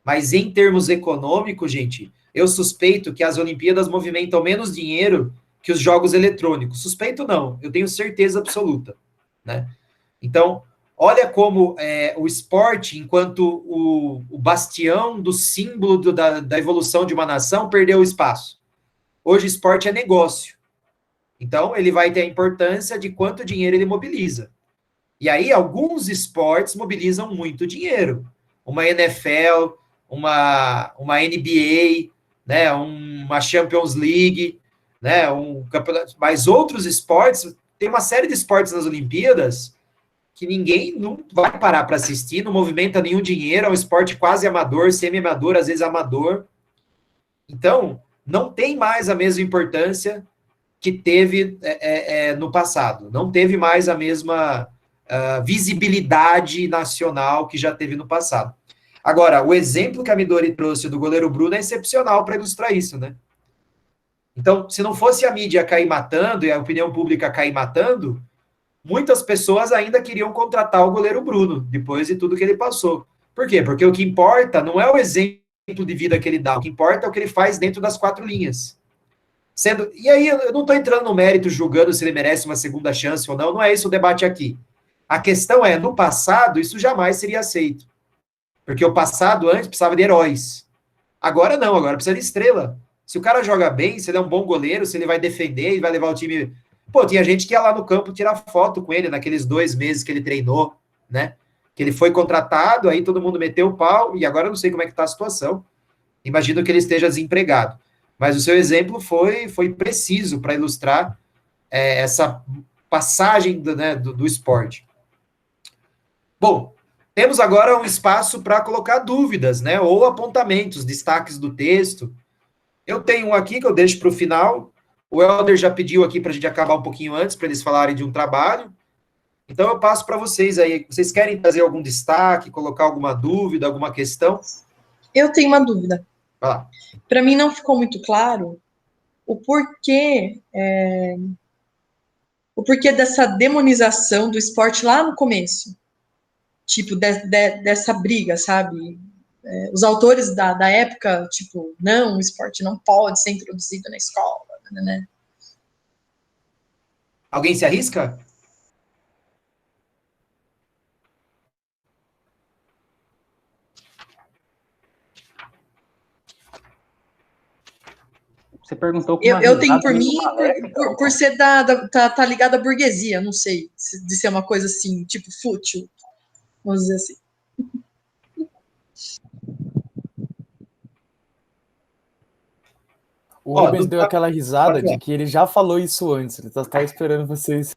mas em termos econômicos, gente, eu suspeito que as Olimpíadas movimentam menos dinheiro que os jogos eletrônicos. Suspeito não, eu tenho certeza absoluta, né? Então, olha como o esporte, enquanto o bastião do símbolo da evolução de uma nação, perdeu espaço. Hoje, esporte é negócio. Então, ele vai ter a importância de quanto dinheiro ele mobiliza. E aí, alguns esportes mobilizam muito dinheiro. Uma NFL, uma NBA, né, uma Champions League, né, um campeonato. Mas outros esportes, tem uma série de esportes nas Olimpíadas que ninguém não vai parar para assistir, não movimenta nenhum dinheiro, é um esporte quase amador, semi-amador, às vezes amador. Então, não tem mais a mesma importância que teve no passado. Não teve mais a mesma visibilidade nacional que já teve no passado. Agora, o exemplo que a Midori trouxe do goleiro Bruno é excepcional para ilustrar isso, né? Então, se não fosse a mídia cair matando e a opinião pública cair matando, muitas pessoas ainda queriam contratar o goleiro Bruno, depois de tudo que ele passou. Por quê? Porque o que importa não é o exemplo de vida que ele dá, o que importa é o que ele faz dentro das 4 linhas. E aí, eu não estou entrando no mérito julgando se ele merece uma segunda chance ou não, não é esse o debate aqui. A questão é, no passado, isso jamais seria aceito. Porque o passado, antes, precisava de heróis. Agora não, agora precisa de estrela. Se o cara joga bem, se ele é um bom goleiro, se ele vai defender, ele vai levar o time... Pô, tinha gente que ia lá no campo tirar foto com ele naqueles 2 meses que ele treinou, né? Que ele foi contratado, aí todo mundo meteu o pau, e agora eu não sei como é que tá a situação. Imagino que ele esteja desempregado. Mas o seu exemplo foi preciso para ilustrar essa passagem do esporte. Bom, temos agora um espaço para colocar dúvidas, né? Ou apontamentos, destaques do texto. Eu tenho um aqui que eu deixo para o final. O Helder já pediu aqui para a gente acabar um pouquinho antes, para eles falarem de um trabalho. Então, eu passo para vocês aí. Vocês querem trazer algum destaque, colocar alguma dúvida, alguma questão? Eu tenho uma dúvida. Vai lá. Para mim não ficou muito claro o porquê dessa demonização do esporte lá no começo. Tipo, dessa briga, sabe? Os autores da época, tipo, não, o esporte não pode ser introduzido na escola, né? Alguém se arrisca? Você perguntou com eu tenho por mim, por ser tá ligado à burguesia, não sei, de ser uma coisa assim, tipo, fútil, vamos dizer assim. O Rubens deu aquela risada de que ele já falou isso antes, ele tá esperando vocês.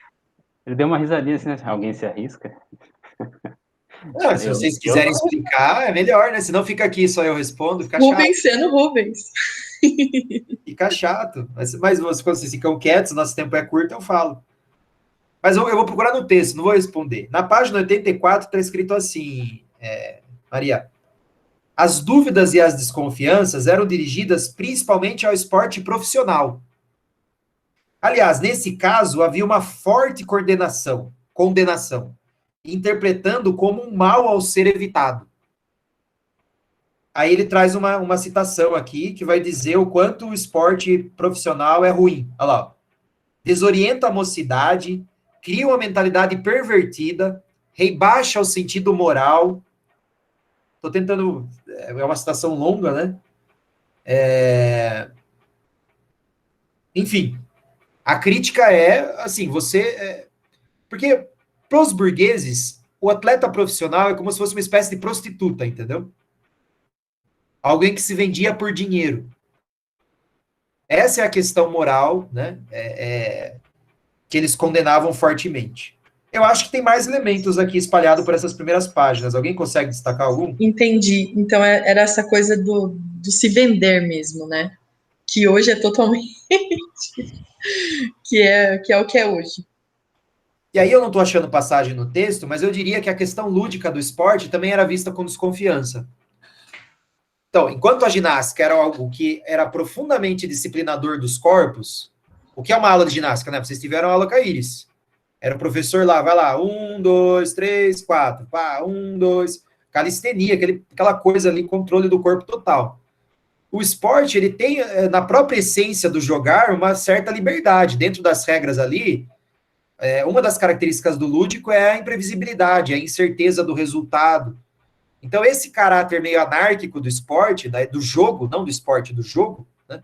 Ele deu uma risadinha assim, né? Alguém se arrisca? Não, se vocês quiserem explicar, é melhor, né? Senão fica aqui, só eu respondo, fica chato. Rubens sendo Rubens. Fica chato. Mas quando vocês ficam quietos, nosso tempo é curto, eu falo. Mas eu vou procurar no texto, não vou responder. Na página 84 está escrito assim, Maria. As dúvidas e as desconfianças eram dirigidas principalmente ao esporte profissional. Aliás, nesse caso, havia uma forte condenação, interpretando como um mal ao ser evitado. Aí ele traz uma citação aqui, que vai dizer o quanto o esporte profissional é ruim. Olha lá. Desorienta a mocidade, cria uma mentalidade pervertida, rebaixa o sentido moral. Estou tentando... É uma citação longa, né? Enfim, a crítica é, assim, porque, para os burgueses, o atleta profissional é como se fosse uma espécie de prostituta, entendeu? Alguém que se vendia por dinheiro. Essa é a questão moral, né? Que eles condenavam fortemente. Eu acho que tem mais elementos aqui espalhados por essas primeiras páginas. Alguém consegue destacar algum? Entendi. Então, era essa coisa do se vender mesmo, né? Que hoje é totalmente... que é o que é hoje. E aí eu não estou achando passagem no texto, mas eu diria que a questão lúdica do esporte também era vista com desconfiança. Então, enquanto a ginástica era algo que era profundamente disciplinador dos corpos, o que é uma aula de ginástica, né? Vocês tiveram aula com a Iris. Era o professor lá, vai lá, 1, 2, 3, 4, pá, 1, 2, calistenia, aquela coisa ali, controle do corpo total. O esporte, ele tem, na própria essência do jogar, uma certa liberdade. Dentro das regras ali, uma das características do lúdico é a imprevisibilidade, a incerteza do resultado. Então, esse caráter meio anárquico do esporte, do jogo, não do esporte, do jogo, né,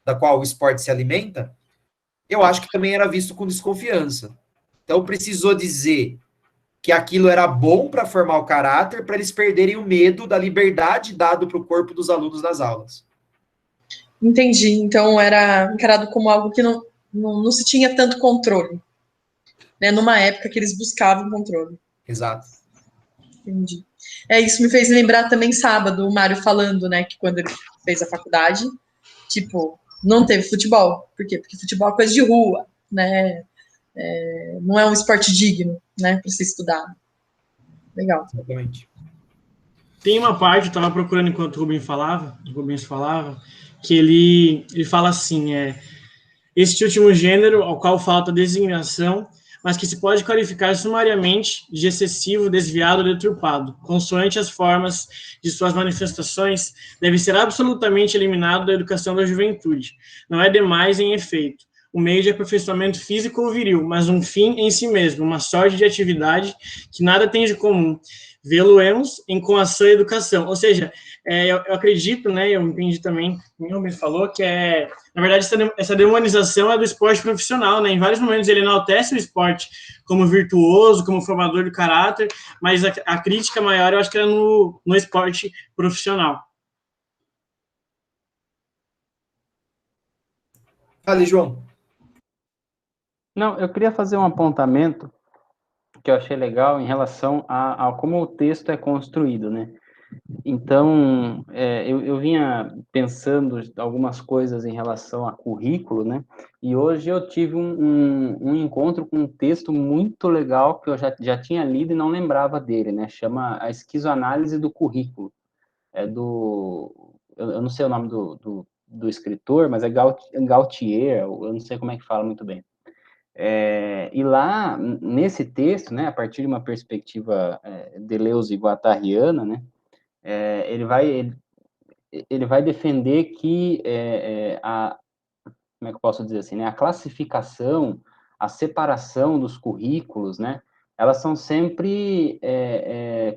da qual o esporte se alimenta, eu acho que também era visto com desconfiança. Então, precisou dizer que aquilo era bom para formar o caráter, para eles perderem o medo da liberdade dado para o corpo dos alunos nas aulas. Entendi. Então, era encarado como algo que não se tinha tanto controle, né? Numa época que eles buscavam controle. Exato. Entendi. Isso me fez lembrar também sábado, o Mário falando, né, que quando ele fez a faculdade, tipo, não teve futebol. Por quê? Porque futebol é coisa de rua, né? Não é um esporte digno, né, para ser estudado. Legal. Exatamente. Tem uma parte, eu estava procurando enquanto o Rubens falava, que ele fala assim, este último gênero, ao qual falta designação, mas que se pode qualificar sumariamente de excessivo, desviado ou deturpado, consoante as formas de suas manifestações, deve ser absolutamente eliminado da educação da juventude. Não é demais em efeito um meio de aperfeiçoamento físico ou viril, mas um fim em si mesmo, uma sorte de atividade que nada tem de comum. Vê-lo-emos em com ação e educação. Ou seja, eu acredito, né, eu entendi também, o Rubens falou, que na verdade, essa demonização é do esporte profissional, né? Em vários momentos ele enaltece o esporte como virtuoso, como formador de caráter, mas a crítica maior eu acho que era no esporte profissional. Fale, João. Não, eu queria fazer um apontamento que eu achei legal em relação a como o texto é construído, né? Então, eu vinha pensando algumas coisas em relação a currículo, né? E hoje eu tive um encontro com um texto muito legal que eu já tinha lido e não lembrava dele, né? Chama A Esquizoanálise do Currículo. Eu não sei o nome do escritor, mas é Gautier, eu não sei como é que fala muito bem. E lá, nesse texto, né, a partir de uma perspectiva deleuze-guattariana, né, ele vai defender que como é que eu posso dizer assim, né, a classificação, a separação dos currículos, né, elas são sempre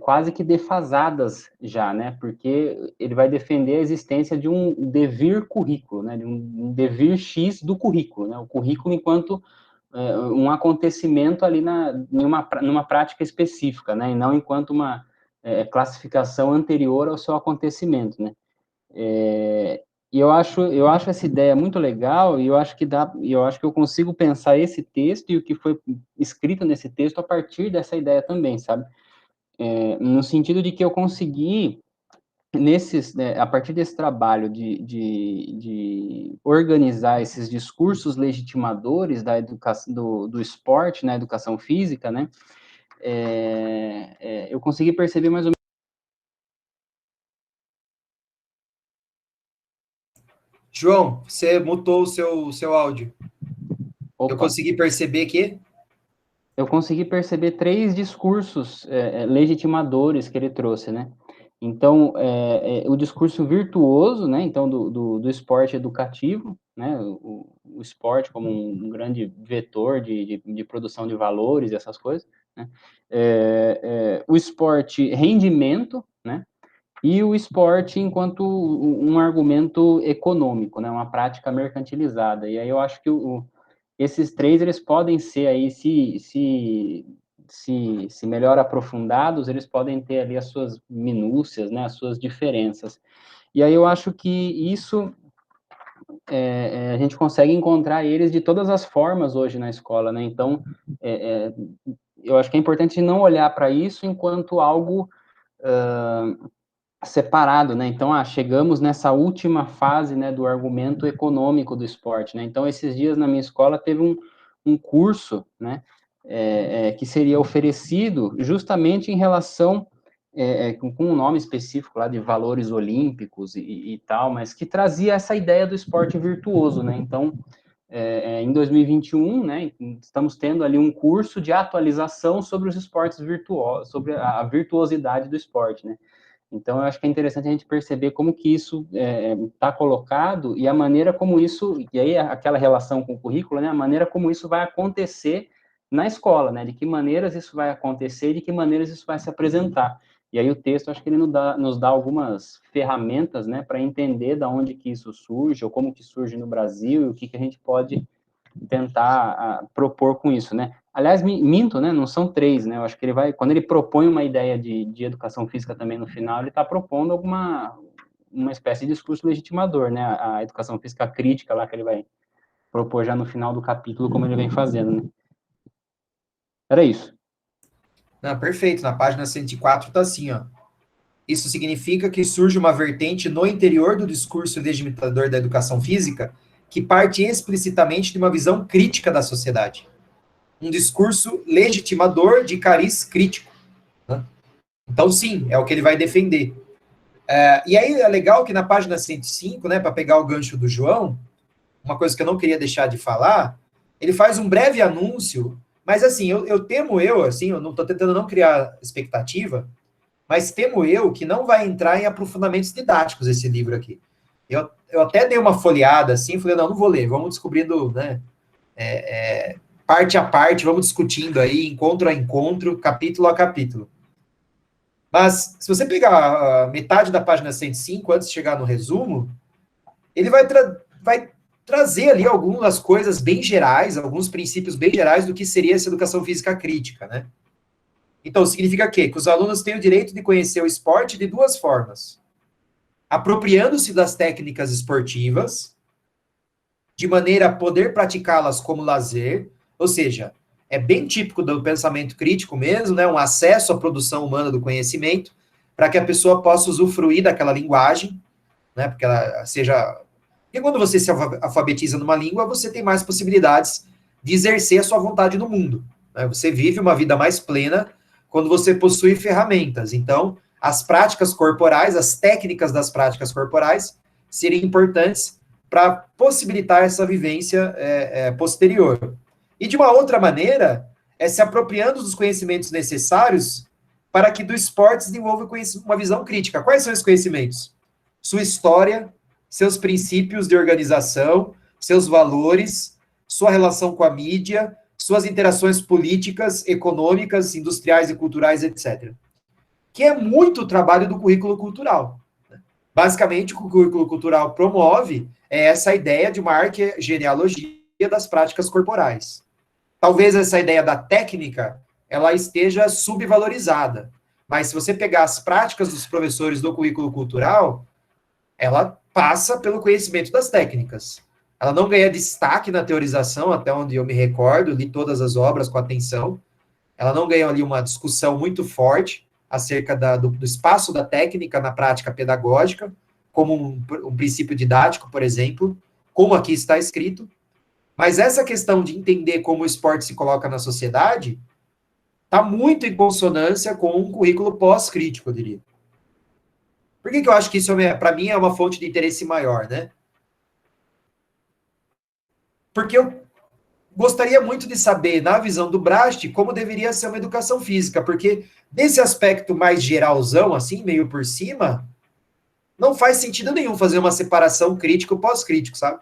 quase que defasadas já, né, porque ele vai defender a existência de um devir currículo, né, de um devir X do currículo, né, o currículo enquanto um acontecimento ali numa prática específica, né, e não enquanto uma classificação anterior ao seu acontecimento, né. E eu acho essa ideia muito legal, e eu acho que eu consigo pensar esse texto e o que foi escrito nesse texto a partir dessa ideia também, sabe? No sentido de que eu consegui a partir desse trabalho de organizar esses discursos legitimadores da educação, do esporte na educação física, né, eu consegui perceber mais ou menos. João, você mutou o seu áudio. Opa. Eu consegui perceber que? Eu consegui perceber 3 discursos legitimadores que ele trouxe, né? Então, o discurso virtuoso, né? Então, do esporte educativo, né? O esporte como um grande vetor de produção de valores e essas coisas, né? O esporte rendimento, né? E o esporte enquanto um argumento econômico, né? Uma prática mercantilizada. E aí eu acho que esses 3, eles podem ser aí, se melhor aprofundados, eles podem ter ali as suas minúcias, né, as suas diferenças. E aí eu acho que isso, a gente consegue encontrar eles de todas as formas hoje na escola, né, então, eu acho que é importante não olhar para isso enquanto algo separado, né, então, chegamos nessa última fase, né, do argumento econômico do esporte, né, então, esses dias na minha escola teve um curso, né, que seria oferecido justamente em relação, com um nome específico lá de valores olímpicos e tal, mas que trazia essa ideia do esporte virtuoso, né, então, em 2021, né, estamos tendo ali um curso de atualização sobre os esportes virtuosos, sobre a virtuosidade do esporte, né. Então, eu acho que é interessante a gente perceber como que isso está colocado e a maneira como isso, e aí aquela relação com o currículo, né, a maneira como isso vai acontecer na escola, né, de que maneiras isso vai acontecer e de que maneiras isso vai se apresentar. E aí o texto, acho que ele nos dá algumas ferramentas, né, para entender da onde que isso surge, ou como que surge no Brasil, e o que a gente pode tentar propor com isso, né. Aliás, minto, né, não são 3, né, eu acho que ele vai, quando ele propõe uma ideia de educação física também no final, ele está propondo uma espécie de discurso legitimador, né, a educação física crítica lá que ele vai propor já no final do capítulo, como ele vem fazendo, né. Era isso. Não, perfeito. Na página 104 está assim, ó. Isso significa que surge uma vertente no interior do discurso legitimador da educação física que parte explicitamente de uma visão crítica da sociedade. Um discurso legitimador de cariz crítico. Né? Então, sim, é o que ele vai defender. E aí é legal que na página 105, né, para pegar o gancho do João, uma coisa que eu não queria deixar de falar, ele faz um breve anúncio, mas assim, eu temo assim, eu não estou tentando não criar expectativa, mas temo que não vai entrar em aprofundamentos didáticos esse livro aqui. Eu até dei uma folheada assim, falei, não vou ler, vamos descobrindo, né, parte a parte, vamos discutindo aí, encontro a encontro, capítulo a capítulo. Mas, se você pegar a metade da página 105, antes de chegar no resumo, ele vai trazer ali algumas coisas bem gerais, alguns princípios bem gerais do que seria essa educação física crítica, né? Então, significa quê? Que os alunos têm o direito de conhecer o esporte de duas formas. Apropriando-se das técnicas esportivas, de maneira a poder praticá-las como lazer, ou seja, é bem típico do pensamento crítico mesmo, né? Um acesso à produção humana do conhecimento, para que a pessoa possa usufruir daquela linguagem, né? Porque ela seja... Porque quando você se alfabetiza numa língua, você tem mais possibilidades de exercer a sua vontade no mundo. Né? Você vive uma vida mais plena quando você possui ferramentas. Então, as práticas corporais, as técnicas das práticas corporais, seriam importantes para possibilitar essa vivência posterior. E de uma outra maneira, se apropriando dos conhecimentos necessários para que do esporte desenvolva uma visão crítica. Quais são esses conhecimentos? Sua história, seus princípios de organização, seus valores, sua relação com a mídia, suas interações políticas, econômicas, industriais e culturais, etc. Que é muito o trabalho do currículo cultural. Basicamente, o que o currículo cultural promove é essa ideia de uma arquegenealogia das práticas corporais. Talvez essa ideia da técnica, ela esteja subvalorizada, mas se você pegar as práticas dos professores do currículo cultural, ela passa pelo conhecimento das técnicas. Ela não ganha destaque na teorização, até onde eu me recordo, li todas as obras com atenção. Ela não ganha ali uma discussão muito forte acerca do espaço da técnica na prática pedagógica, como um princípio didático, por exemplo, como aqui está escrito. Mas essa questão de entender como o esporte se coloca na sociedade está muito em consonância com um currículo pós-crítico, eu diria. Por que eu acho que isso, para mim, é uma fonte de interesse maior, né? Porque eu gostaria muito de saber, na visão do Brast, como deveria ser uma educação física, porque desse aspecto mais geralzão, assim, meio por cima, não faz sentido nenhum fazer uma separação crítico pós-crítico, sabe?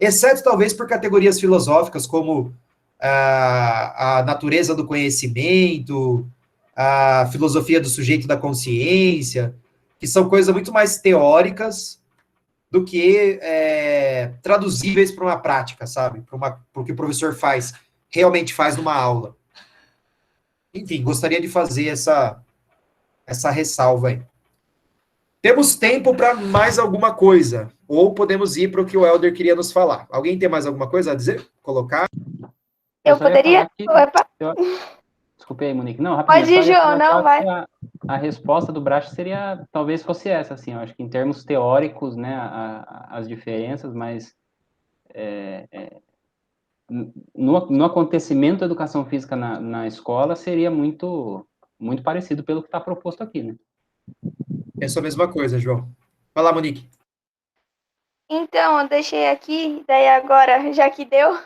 Exceto, talvez, por categorias filosóficas, como a natureza do conhecimento, a filosofia do sujeito da consciência, que são coisas muito mais teóricas do que traduzíveis para uma prática, sabe? Para o que o professor realmente faz numa aula. Enfim, gostaria de fazer essa ressalva aí. Temos tempo para mais alguma coisa, ou podemos ir para o que o Helder queria nos falar. Alguém tem mais alguma coisa a dizer? Colocar? Eu poderia... Desculpe aí, Monique. Não, rapidinho. Pode ir, João, não, vai. A resposta do Brast seria, talvez fosse essa, assim, eu acho que em termos teóricos, né, as diferenças, mas no acontecimento da educação física na escola, seria muito, muito parecido pelo que está proposto aqui, né? Penso a mesma coisa, João. Vai lá, Monique. Então, eu deixei aqui, daí agora, já que deu,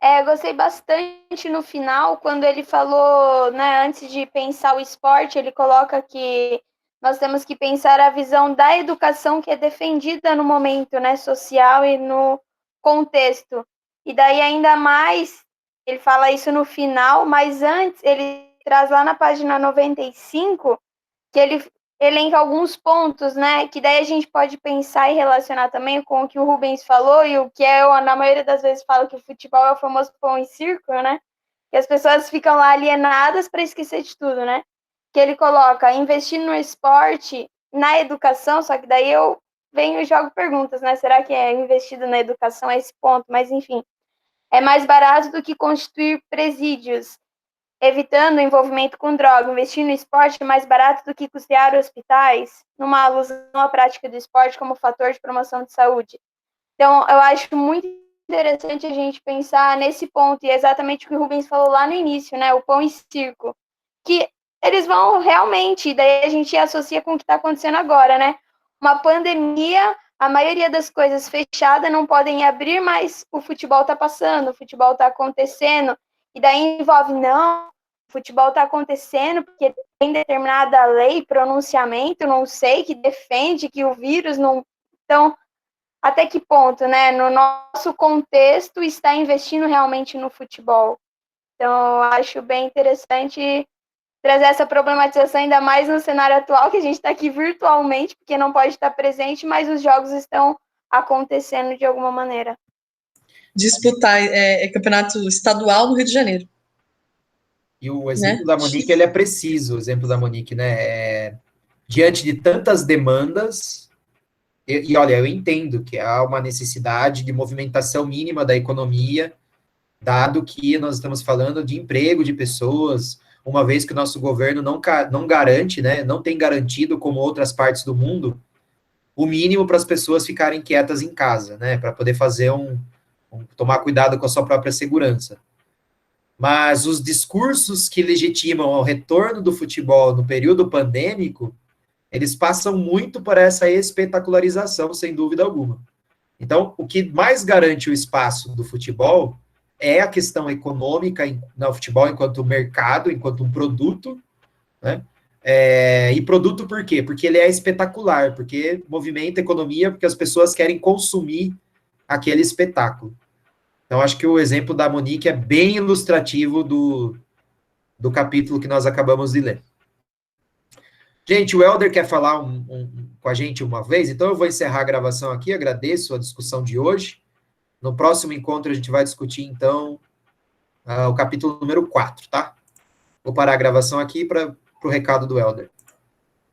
eu gostei bastante no final, quando ele falou, né, antes de pensar o esporte, ele coloca que nós temos que pensar a visão da educação que é defendida no momento, né, social e no contexto. E daí, ainda mais, ele fala isso no final, mas antes, ele traz lá na página 95, que ele elenca alguns pontos, né, que daí a gente pode pensar e relacionar também com o que o Rubens falou e o que eu, na maioria das vezes, falo que o futebol é o famoso pão e circo, né, que as pessoas ficam lá alienadas para esquecer de tudo, né, que ele coloca investir no esporte, na educação, só que daí eu venho e jogo perguntas, né, será que é investido na educação a esse ponto? Mas, enfim, é mais barato do que constituir presídios, evitando o envolvimento com droga, investir no esporte é mais barato do que custear hospitais, numa alusão à prática do esporte como fator de promoção de saúde. Então, eu acho muito interessante a gente pensar nesse ponto, e é exatamente o que o Rubens falou lá no início, né, o pão e circo, que eles vão realmente, daí a gente associa com o que está acontecendo agora, né, uma pandemia, a maioria das coisas fechadas não podem abrir, mas o futebol está passando, o futebol está acontecendo, e daí envolve, não, o futebol está acontecendo porque tem determinada lei, pronunciamento, não sei, que defende que o vírus não... Então, até que ponto, né, no nosso contexto, está investindo realmente no futebol? Então, eu acho bem interessante trazer essa problematização, ainda mais no cenário atual, que a gente está aqui virtualmente, porque não pode estar presente, mas os jogos estão acontecendo de alguma maneira. Disputar campeonato estadual no Rio de Janeiro. E o exemplo da Monique, ele é preciso, o exemplo da Monique, né? Diante de tantas demandas, e olha, eu entendo que há uma necessidade de movimentação mínima da economia, dado que nós estamos falando de emprego de pessoas, uma vez que o nosso governo não garante, né, não tem garantido, como outras partes do mundo, o mínimo para as pessoas ficarem quietas em casa, né, para poder fazer tomar cuidado com a sua própria segurança. Mas os discursos que legitimam o retorno do futebol no período pandêmico, eles passam muito por essa espetacularização, sem dúvida alguma. Então, o que mais garante o espaço do futebol é a questão econômica no futebol enquanto mercado, enquanto um produto, né? E produto por quê? Porque ele é espetacular, porque movimenta a economia, porque as pessoas querem consumir aquele espetáculo. Então, acho que o exemplo da Monique é bem ilustrativo do capítulo que nós acabamos de ler. Gente, o Helder quer falar com a gente uma vez, então eu vou encerrar a gravação aqui, agradeço a discussão de hoje. No próximo encontro a gente vai discutir, então, o capítulo número 4, tá? Vou parar a gravação aqui para o recado do Helder.